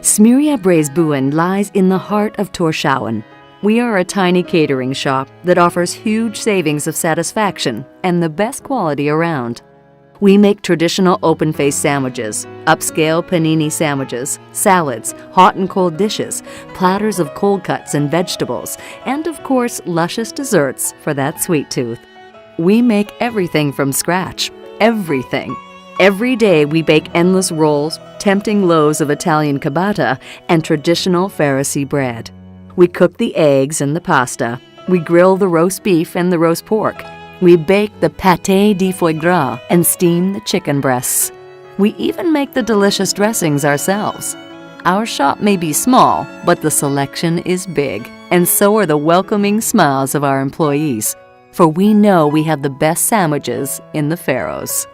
Smiria Braisbuen lies in the heart of Tórshavn. We are a tiny catering shop that offers huge savings of satisfaction and the best quality around. We make traditional open-faced sandwiches, upscale panini sandwiches, salads, hot and cold dishes, platters of cold cuts and vegetables, and of course, luscious desserts for that sweet tooth. We make everything from scratch. Everything. Every day we bake endless rolls, tempting loaves of Italian ciabatta, and traditional Pharisee bread. We cook the eggs and the pasta. We grill the roast beef and the roast pork. We bake the pâté de foie gras and steam the chicken breasts. We even make the delicious dressings ourselves. Our shop may be small, but the selection is big, and so are the welcoming smiles of our employees. For we know we have the best sandwiches in the Faroes.